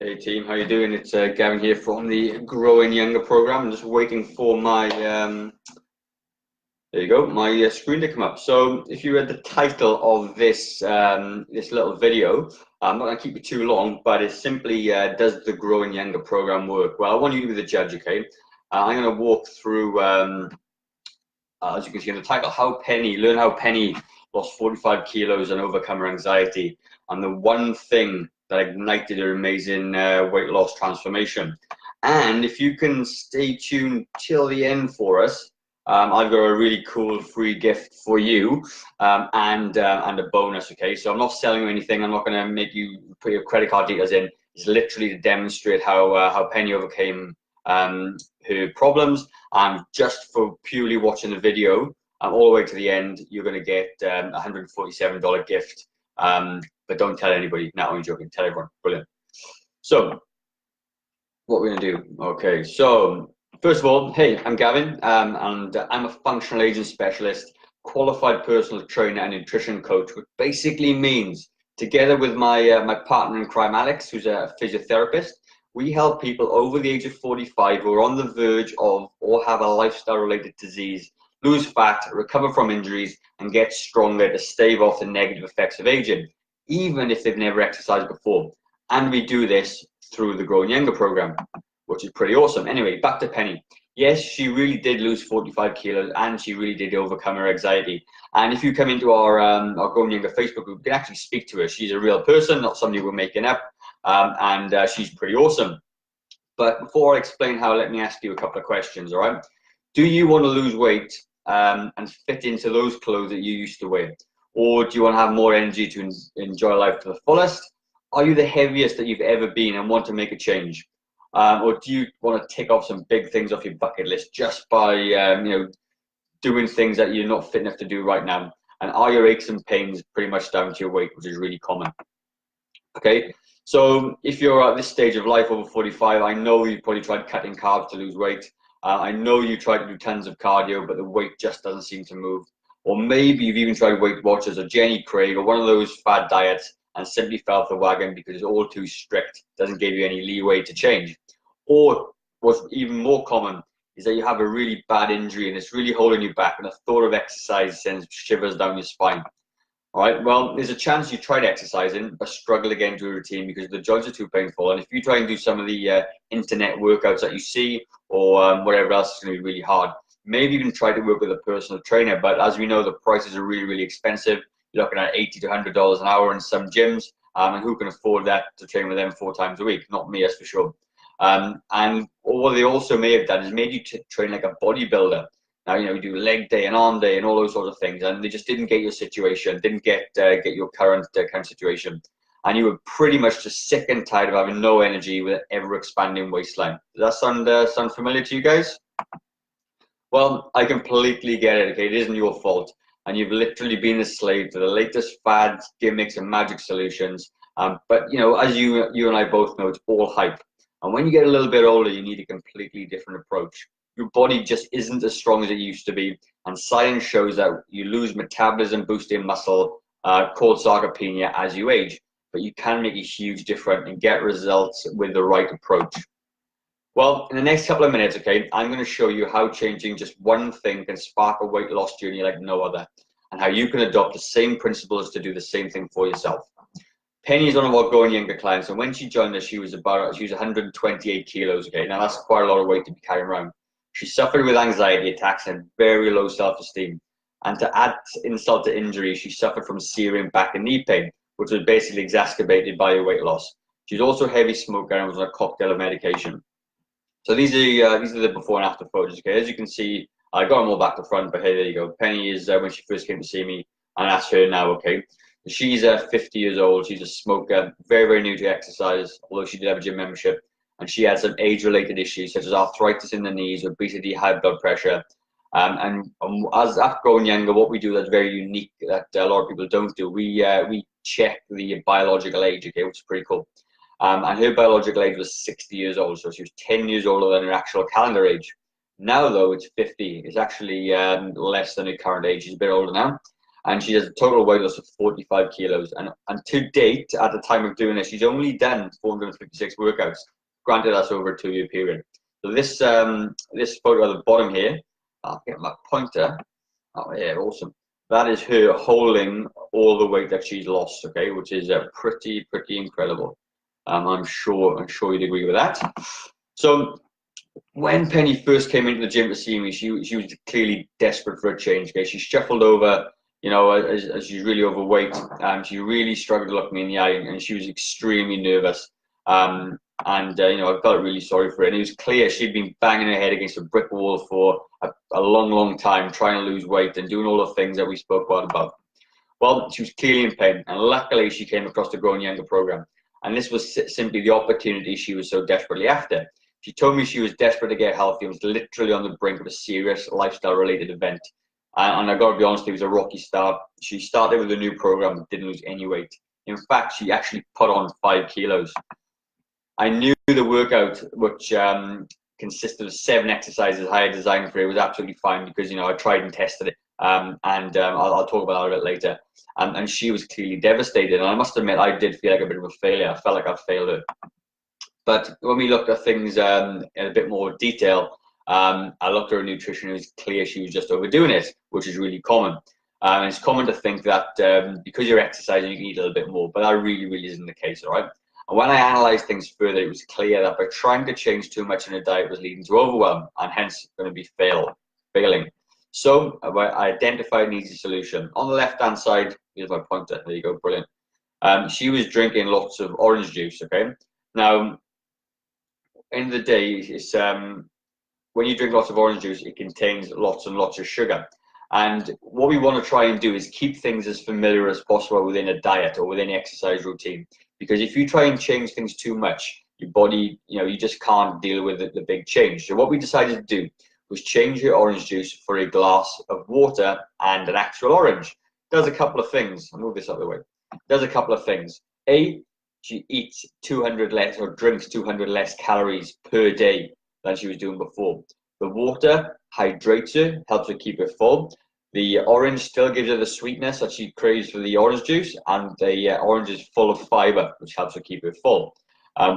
Hey team, how you doing? It's Gavin here from the Growing Younger program. I'm just waiting for my there you go, my screen to come up. So if you read the title of this this little video, I'm not going to keep it too long, but it simply does the Growing Younger program work? Well, I want you to be the judge, okay? I'm going to walk through, as you can see in the title, learn how Penny lost 45 kilos and overcome her anxiety, and the one thing that ignited her amazing weight loss transformation. And if you can stay tuned till the end for us, I've got a really cool free gift for you, and a bonus. Okay, so I'm not selling you anything. I'm not going to make you put your credit card details in. It's literally to demonstrate how Penny overcame her problems. And just for purely watching the video, all the way to the end, you're going to get a $147 gift. But don't tell anybody. Not only joking, tell everyone. Brilliant. So, what we're going to do? Okay, so first of all, hey, I'm Gavin, and I'm a functional aging specialist, qualified personal trainer and nutrition coach, which basically means, together with my my partner in crime, Alex, who's a physiotherapist, we help people over the age of 45 who are on the verge of or have a lifestyle-related disease lose fat, recover from injuries, and get stronger to stave off the negative effects of aging, even if they've never exercised before. And we do this through the Growing Younger program, which is pretty awesome. Anyway, back to Penny. Yes, she really did lose 45 kilos, and she really did overcome her anxiety. And if you come into our Growing Younger Facebook group, you can actually speak to her. She's a real person, not somebody we're making up, and she's pretty awesome. But before I explain how, let me ask you a couple of questions, all right? Do you want to lose weight and fit into those clothes that you used to wear? Or do you want to have more energy to enjoy life to the fullest? Are you the heaviest that you've ever been and want to make a change? Or do you want to tick off some big things off your bucket list just by doing things that you're not fit enough to do right now? And are your aches and pains pretty much down to your weight, which is really common? Okay, so if you're at this stage of life over 45, I know you've probably tried cutting carbs to lose weight. I know you tried to do tons of cardio, but the weight just doesn't seem to move. Or maybe you've even tried Weight Watchers or Jenny Craig or one of those fad diets and simply fell off the wagon because it's all too strict, doesn't give you any leeway to change. Or what's even more common is that you have a really bad injury and it's really holding you back, and the thought of exercise sends shivers down your spine. All right, well, there's a chance you tried exercising but struggle again to a routine because the joints are too painful. And if you try and do some of the internet workouts that you see or whatever else, it's going to be really hard. Maybe even try to work with a personal trainer, but as we know, the prices are really, really expensive. You're looking at $80 to $100 an hour in some gyms, and who can afford that to train with them 4 times a week? Not me, that's for sure. And what they also may have done is made you train like a bodybuilder. Now, you do leg day and arm day and all those sorts of things, and they just didn't get your situation, didn't get your current situation. And you were pretty much just sick and tired of having no energy with an ever-expanding waistline. Does that sound familiar to you guys? Well, I completely get it, okay? It isn't your fault. And you've literally been a slave to the latest fads, gimmicks, and magic solutions. But, as you and I both know, it's all hype. And when you get a little bit older, you need a completely different approach. Your body just isn't as strong as it used to be. And science shows that you lose metabolism-boosting muscle called sarcopenia as you age. But you can make a huge difference and get results with the right approach. Well, in the next couple of minutes, okay, I'm going to show you how changing just one thing can spark a weight loss journey like no other, and how you can adopt the same principles to do the same thing for yourself. Penny is one of our Growing Younger clients, and when she joined us, she was 128 kilos, okay? Now, that's quite a lot of weight to be carrying around. She suffered with anxiety attacks and very low self-esteem. And to add insult to injury, she suffered from searing back and knee pain, which was basically exacerbated by her weight loss. She's also a heavy smoker and was on a cocktail of medication. So these are the before and after photos. Okay, as you can see, I got them all back to front, but hey, there you go. Penny is when she first came to see me, and that's her now. Okay, she's 50 years old. She's a smoker, very, very new to exercise, although she did have a gym membership, and she had some age-related issues such as arthritis in the knees, obesity, high blood pressure. As after Growing Younger, what we do that's very unique that a lot of people don't do, we check the biological age, okay, which is pretty cool. And her biological age was 60 years old, so she was 10 years older than her actual calendar age. Now, though, it's 50. It's actually less than her current age. She's a bit older now. and she has a total weight loss of 45 kilos. And to date, at the time of doing this, she's only done 456 workouts. Granted, that's over a 2-year period. So this this photo at the bottom here, I'll get my pointer. Oh yeah, awesome. That is her holding all the weight that she's lost, okay, which is pretty incredible. I'm sure you'd agree with that. So when Penny first came into the gym to see me, she was clearly desperate for a change. Okay, she shuffled over, you know, as she's really overweight, and she really struggled to look me in the eye, and she was extremely nervous. You know, I felt really sorry for her. And it was clear she'd been banging her head against a brick wall for a long time, trying to lose weight and doing all the things that we spoke about. Well, she was clearly in pain, and luckily she came across the Growing Younger program. And this was simply the opportunity she was so desperately after. She told me she was desperate to get healthy and was literally on the brink of a serious lifestyle-related event. And I got to be honest, it was a rocky start. She started with a new program, didn't lose any weight. In fact, she actually put on 5 kilos. I knew the workout, which consisted of 7 exercises I had designed for her, was absolutely fine because, you know, I tried and tested it. I'll talk about that a bit later. And she was clearly devastated. And I must admit, I did feel like a bit of a failure. I felt like I'd failed her. But when we looked at things in a bit more detail, I looked at her nutrition. It was clear she was just overdoing it, which is really common. And it's common to think that because you're exercising, you can eat a little bit more. But that really isn't the case, all right? And when I analysed things further, it was clear that by trying to change too much in a diet was leading to overwhelm and hence going to be failing. So I identified an easy solution. On the left-hand side, here's my pointer. There you go, brilliant. She was drinking lots of orange juice, okay? Now, end of the day, it's, when you drink lots of orange juice, it contains lots and lots of sugar. And what we want to try and do is keep things as familiar as possible within a diet or within an exercise routine. Because if you try and change things too much, your body, you know, you just can't deal with the big change. So what we decided to do was change your orange juice for a glass of water and an actual orange. Does a couple of things. I'll move this out of the way. Does a couple of things. A, she eats 200 less or drinks 200 less calories per day than she was doing before. The water hydrates her, helps her keep her full. The orange still gives her the sweetness that she craves for the orange juice, and the orange is full of fiber, which helps her keep her full,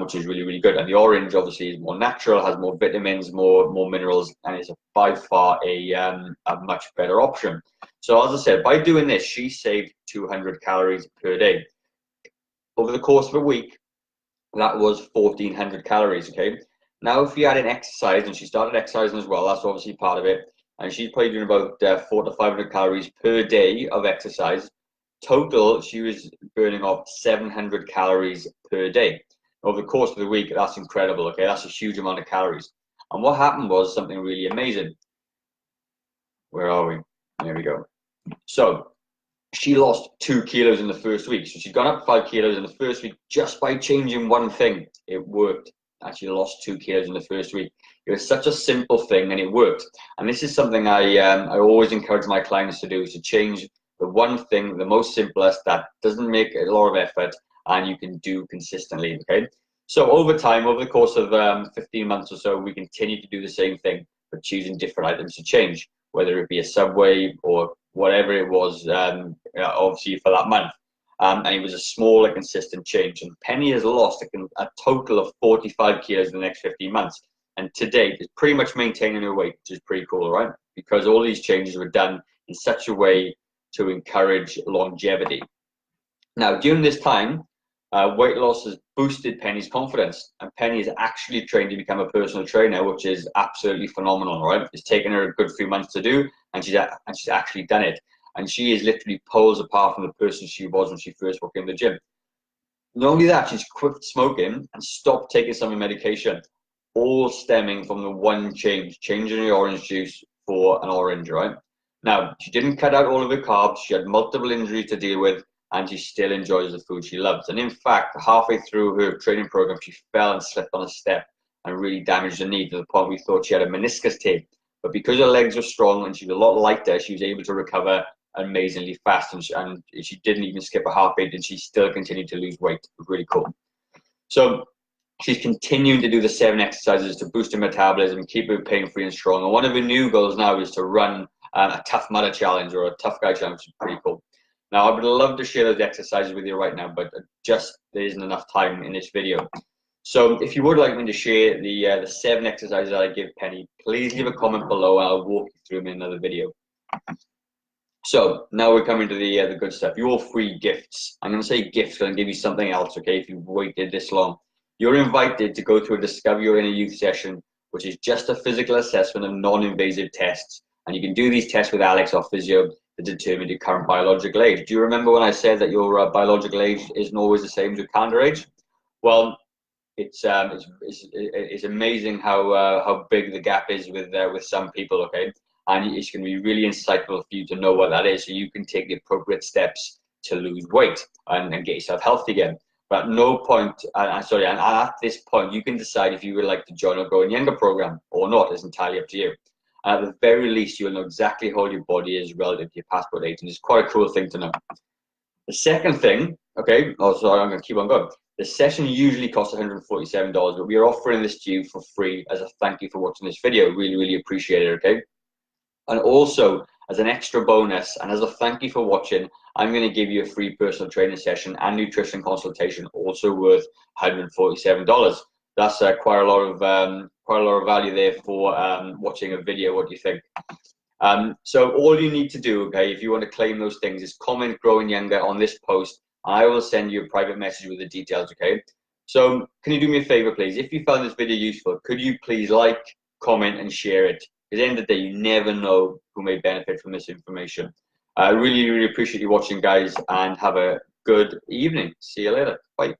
which is really good. And the orange obviously is more natural, has more vitamins, more minerals, and is by far a much better option. So as I said, by doing this, she saved 200 calories per day. Over the course of a week, that was 1,400 calories, okay? Now, if you add in exercise, and she started exercising as well, that's obviously part of it, and she's probably doing about 400 to 500 calories per day of exercise. Total, she was burning off 700 calories per day. Over the course of the week, that's incredible, okay? That's a huge amount of calories. And what happened was something really amazing. Where are we? There we go. So, she lost 2 kilos in the first week. So she'd gone up 5 kilos in the first week just by changing one thing. It worked. And she lost 2 kilos in the first week. It was such a simple thing, and it worked. And this is something I always encourage my clients to do, is to change the one thing, the most simplest, that doesn't make a lot of effort and you can do consistently, okay? So over time, over the course of 15 months or so, we continue to do the same thing, but choosing different items to change, whether it be a Subway or whatever it was, obviously for that month. And it was a small and consistent change. And Penny has lost a total of 45 kilos in the next 15 months. And to date, is pretty much maintaining her weight, which is pretty cool, right? Because all these changes were done in such a way to encourage longevity. Now, during this time, weight loss has boosted Penny's confidence. And Penny is actually trained to become a personal trainer, which is absolutely phenomenal, right? It's taken her a good few months to do, and she's actually done it. And she is literally poles apart from the person she was when she first walked in the gym. Not only that, she's quit smoking and stopped taking some medication, all stemming from the one change, changing the orange juice for an orange, right? Now, she didn't cut out all of her carbs. She had multiple injuries to deal with, and she still enjoys the food she loves. And in fact, halfway through her training program, she fell and slipped on a step and really damaged her knee to the point we thought she had a meniscus tear. But because her legs were strong and she was a lot lighter, she was able to recover amazingly fast, and she didn't even skip a heartbeat, and she still continued to lose weight. It was really cool. So she's continuing to do the 7 exercises to boost her metabolism, keep her pain-free and strong. And one of her new goals now is to run a Tough Mudder challenge or a Tough Guy challenge, which is pretty cool. Now, I would love to share those exercises with you right now, but just there isn't enough time in this video. So if you would like me to share the 7 exercises that I give Penny, please leave a comment below and I'll walk you through them in another video. So now we're coming to the good stuff. Your free gifts. I'm going to say gifts because I'm going to give you something else, okay, if you've waited this long. You're invited to go through a Discover Your Inner Youth session, which is just a physical assessment of non-invasive tests. And you can do these tests with Alex, our physio, to determine your current biological age. Do you remember when I said that your biological age isn't always the same as your calendar age? Well, it's amazing how big the gap is with some people, okay? And it's going to be really insightful for you to know what that is, so you can take the appropriate steps to lose weight and get yourself healthy again. But at no point, and at this point, you can decide if you would like to join our Growing Younger program or not. It's entirely up to you. And at the very least, you'll know exactly how your body is relative to your passport age, and it's quite a cool thing to know. The second thing, okay, oh, sorry, I'm going to keep on going. The session usually costs $147, but we are offering this to you for free as a thank you for watching this video. Really, really appreciate it, okay? And also, as an extra bonus and as a thank you for watching, I'm going to give you a free personal training session and nutrition consultation, also worth $147. That's quite a lot of value there for watching a video. What do you think? So all you need to do, okay, if you want to claim those things, is comment Growing Younger on this post. I will send you a private message with the details, okay? So can you do me a favor, please? If you found this video useful, could you please like, comment, and share it? At the end of the day, you never know who may benefit from this information. I really, really appreciate you watching, guys, and have a good evening. See you later. Bye.